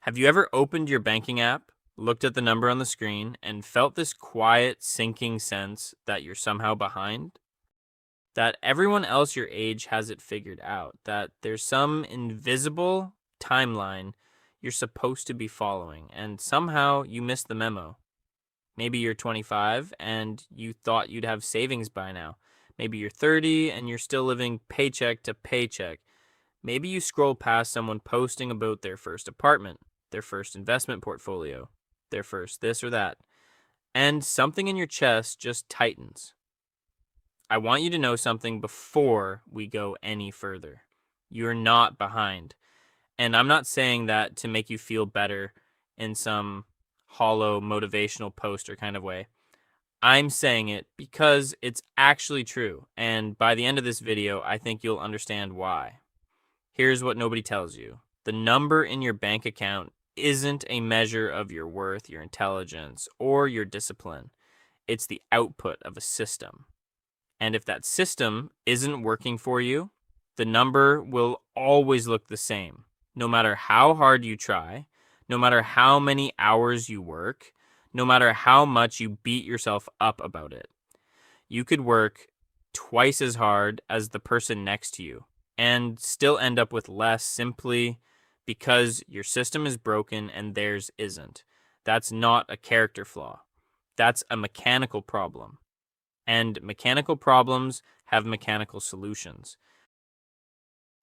Have you ever opened your banking app, looked at the number on the screen, and felt this quiet, sinking sense that you're somehow behind? That everyone else your age has it figured out, that there's some invisible timeline you're supposed to be following, and somehow you missed the memo. Maybe you're 25 and you thought you'd have savings by now. Maybe you're 30 and you're still living paycheck to paycheck. Maybe you scroll past someone posting about their first apartment, their first investment portfolio, their first this or that, and something in your chest just tightens. I want you to know something before we go any further. You're not behind. And I'm not saying that to make you feel better in some hollow motivational poster kind of way. I'm saying it because it's actually true. And by the end of this video, I think you'll understand why. Here's what nobody tells you. The number in your bank account isn't a measure of your worth, your intelligence, or your discipline. It's the output of a system. And if that system isn't working for you, the number will always look the same. No matter how hard you try, no matter how many hours you work, no matter how much you beat yourself up about it. You could work twice as hard as the person next to you and still end up with less simply because your system is broken and theirs isn't. That's not a character flaw. That's a mechanical problem. And mechanical problems have mechanical solutions.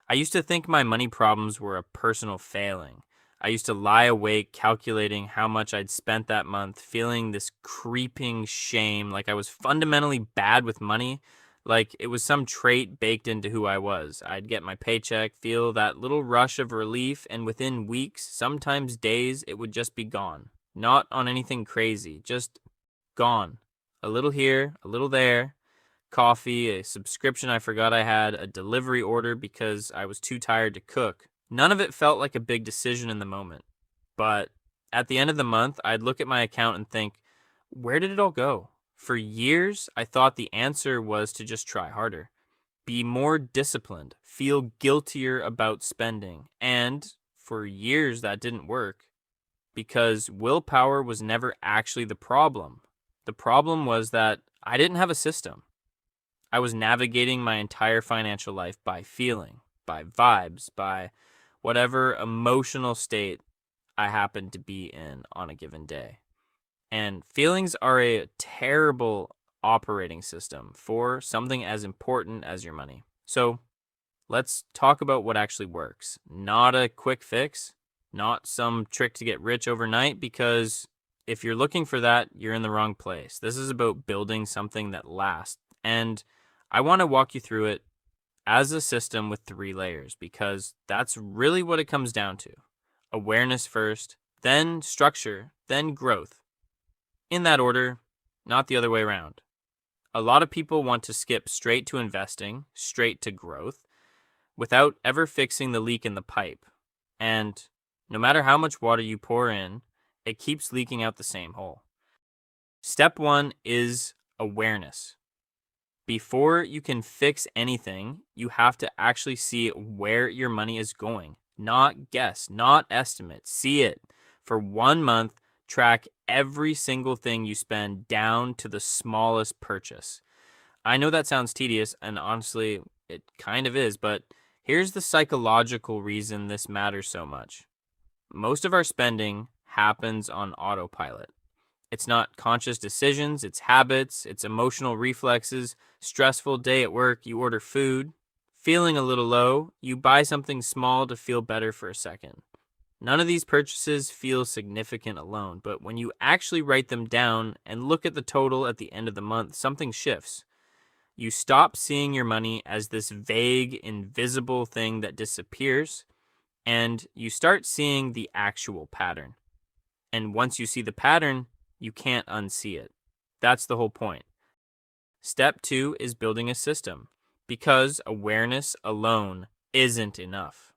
I used to think my money problems were a personal failing. I used to lie awake calculating how much I'd spent that month, feeling this creeping shame, like I was fundamentally bad with money, like it was some trait baked into who I was. I'd get my paycheck, feel that little rush of relief, and within weeks, sometimes days, it would just be gone. Not on anything crazy, just gone. A little here, a little there. Coffee, a subscription I forgot I had, a delivery order because I was too tired to cook. None of it felt like a big decision in the moment. But at the end of the month, I'd look at my account and think, where did it all go? For years, I thought the answer was to just try harder, be more disciplined, feel guiltier about spending. And for years, that didn't work because willpower was never actually the problem. The problem was that I didn't have a system. I was navigating my entire financial life by feeling, by vibes, by whatever emotional state I happened to be in on a given day. And feelings are a terrible operating system for something as important as your money. So let's talk about what actually works. Not a quick fix, not some trick to get rich overnight, because if you're looking for that, you're in the wrong place. This is about building something that lasts. And I want to walk you through it as a system with 3 layers because that's really what it comes down to. Awareness first, then structure, then growth. In that order, not the other way around. A lot of people want to skip straight to investing, straight to growth, without ever fixing the leak in the pipe. And no matter how much water you pour in, it keeps leaking out the same hole. Step 1 is awareness. Before you can fix anything, you have to actually see where your money is going. Not guess, not estimate. See it. For 1 month, track every single thing you spend down to the smallest purchase. I know that sounds tedious, and honestly, it kind of is, but here's the psychological reason this matters so much. Most of our spending happens on autopilot. It's not conscious decisions, it's habits, it's emotional reflexes. Stressful day at work, you order food. Feeling a little low, you buy something small to feel better for a second. None of these purchases feel significant alone, but when you actually write them down and look at the total at the end of the month, something shifts. You stop seeing your money as this vague, invisible thing that disappears, and you start seeing the actual pattern. And once you see the pattern, you can't unsee it. That's the whole point. Step 2 is building a system, because awareness alone isn't enough.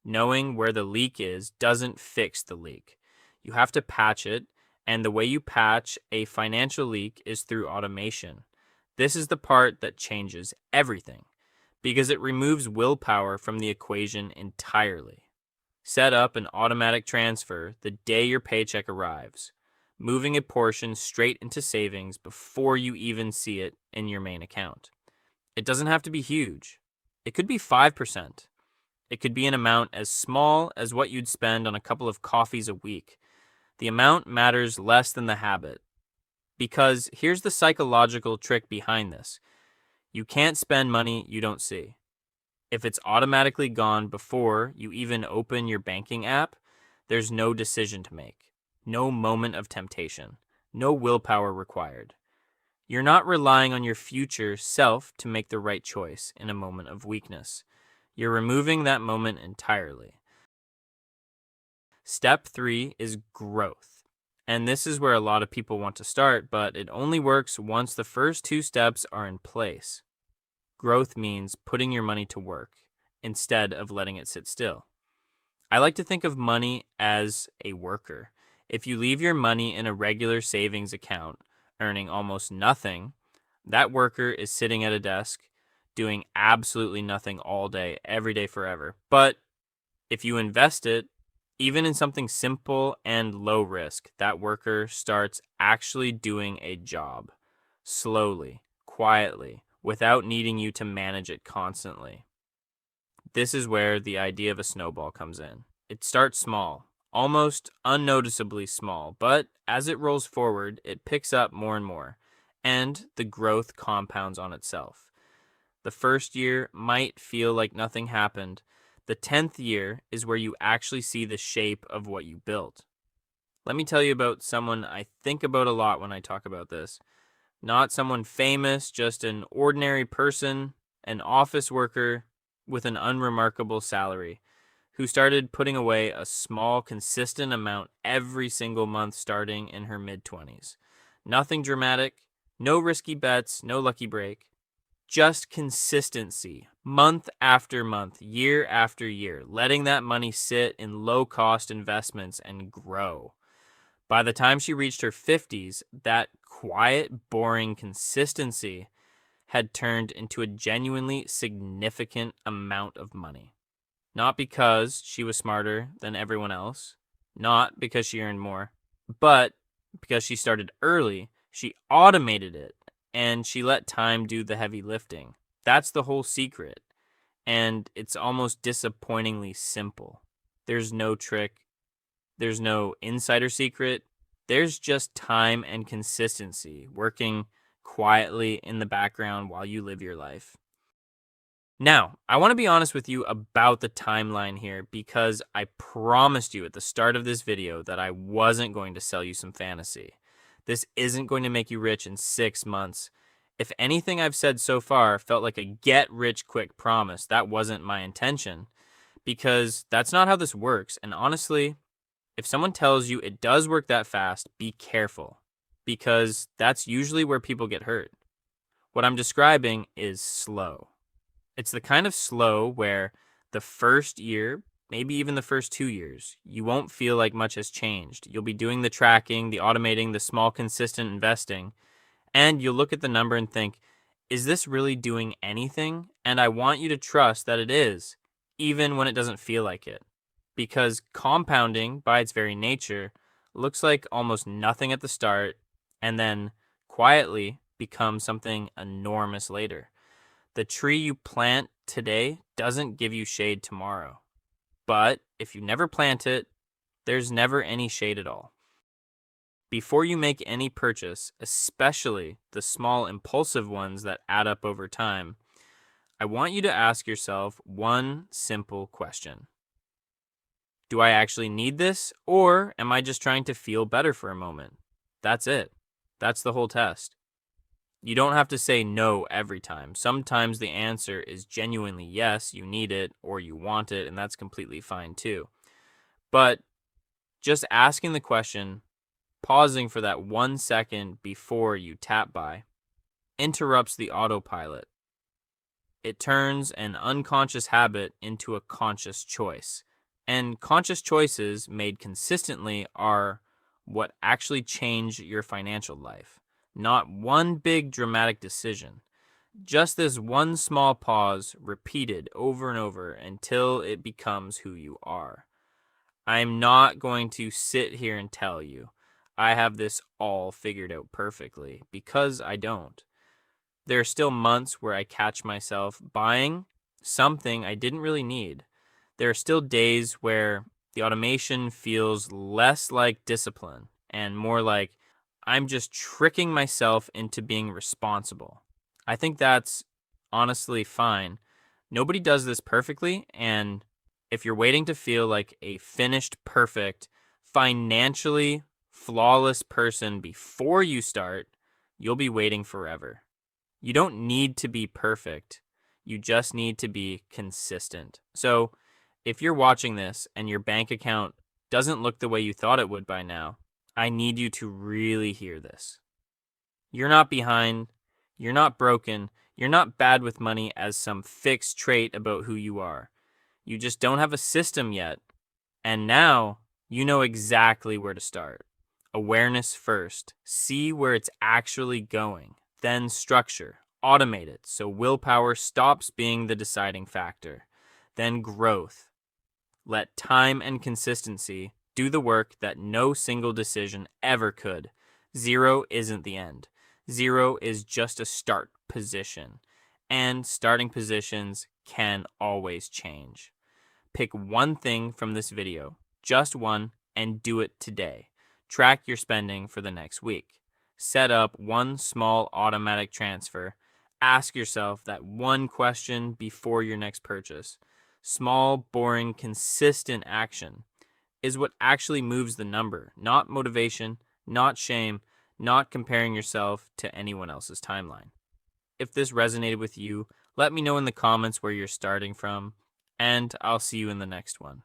Knowing where the leak is doesn't fix the leak. You have to patch it, and the way you patch a financial leak is through automation. This is the part that changes everything, because it removes willpower from the equation entirely. Set up an automatic transfer the day your paycheck arrives, moving a portion straight into savings before you even see it in your main account. It doesn't have to be huge. It could be 5%. It could be an amount as small as what you'd spend on a couple of coffees a week. The amount matters less than the habit. Because here's the psychological trick behind this. You can't spend money you don't see. If it's automatically gone before you even open your banking app, there's no decision to make, no moment of temptation, no willpower required. You're not relying on your future self to make the right choice in a moment of weakness. You're removing that moment entirely. Step 3 is growth. And this is where a lot of people want to start, but it only works once the first 2 steps are in place. Growth means putting your money to work instead of letting it sit still. I like to think of money as a worker. If you leave your money in a regular savings account, earning almost nothing, that worker is sitting at a desk doing absolutely nothing all day, every day, forever. But if you invest it, even in something simple and low risk, that worker starts actually doing a job, slowly, quietly, without needing you to manage it constantly. This is where the idea of a snowball comes in. It starts small, almost unnoticeably small, but as it rolls forward, it picks up more and more, and the growth compounds on itself. The first year might feel like nothing happened. The 10th year is where you actually see the shape of what you built. Let me tell you about someone I think about a lot when I talk about this. Not someone famous, just an ordinary person, an office worker with an unremarkable salary, who started putting away a small, consistent amount every single month starting in her mid-20s. Nothing dramatic, no risky bets, no lucky break. Just consistency, month after month, year after year, letting that money sit in low-cost investments and grow. By the time she reached her 50s, that quiet, boring consistency had turned into a genuinely significant amount of money. Not because she was smarter than everyone else, not because she earned more, but because she started early, she automated it, and she let time do the heavy lifting. That's the whole secret, and it's almost disappointingly simple. There's no trick. There's no insider secret. There's just time and consistency working quietly in the background while you live your life. Now, I want to be honest with you about the timeline here because I promised you at the start of this video that I wasn't going to sell you some fantasy. This isn't going to make you rich in 6 months. If anything I've said so far felt like a get-rich-quick promise, that wasn't my intention because that's not how this works. And honestly, if someone tells you it does work that fast, be careful because that's usually where people get hurt. What I'm describing is slow. It's the kind of slow where the first year, maybe even the first 2 years, you won't feel like much has changed. You'll be doing the tracking, the automating, the small consistent investing, and you'll look at the number and think, is this really doing anything? And I want you to trust that it is, even when it doesn't feel like it. Because compounding, by its very nature, looks like almost nothing at the start and then quietly becomes something enormous later. The tree you plant today doesn't give you shade tomorrow. But if you never plant it, there's never any shade at all. Before you make any purchase, especially the small impulsive ones that add up over time, I want you to ask yourself one simple question. Do I actually need this, or am I just trying to feel better for a moment? That's it. That's the whole test. You don't have to say no every time. Sometimes the answer is genuinely yes, you need it or you want it, and that's completely fine too. But just asking the question, pausing for that 1 second before you tap buy, interrupts the autopilot. It turns an unconscious habit into a conscious choice. And conscious choices made consistently are what actually change your financial life. Not one big dramatic decision. Just this one small pause repeated over and over until it becomes who you are. I'm not going to sit here and tell you I have this all figured out perfectly, because I don't. There are still months where I catch myself buying something I didn't really need. There are still days where the automation feels less like discipline and more like I'm just tricking myself into being responsible. I think that's honestly fine. Nobody does this perfectly, and if you're waiting to feel like a finished, perfect, financially flawless person before you start, you'll be waiting forever. You don't need to be perfect. You just need to be consistent. So, if you're watching this and your bank account doesn't look the way you thought it would by now, I need you to really hear this. You're not behind. You're not broken. You're not bad with money as some fixed trait about who you are. You just don't have a system yet. And now you know exactly where to start. Awareness first. See where it's actually going. Then structure. Automate it so willpower stops being the deciding factor. Then growth. Let time and consistency do the work that no single decision ever could. Zero isn't the end. Zero is just a start position. And starting positions can always change. Pick one thing from this video, just one, and do it today. Track your spending for the next week. Set up one small automatic transfer. Ask yourself that one question before your next purchase. Small, boring, consistent action is what actually moves the number, not motivation, not shame, not comparing yourself to anyone else's timeline. If this resonated with you, let me know in the comments where you're starting from, and I'll see you in the next one.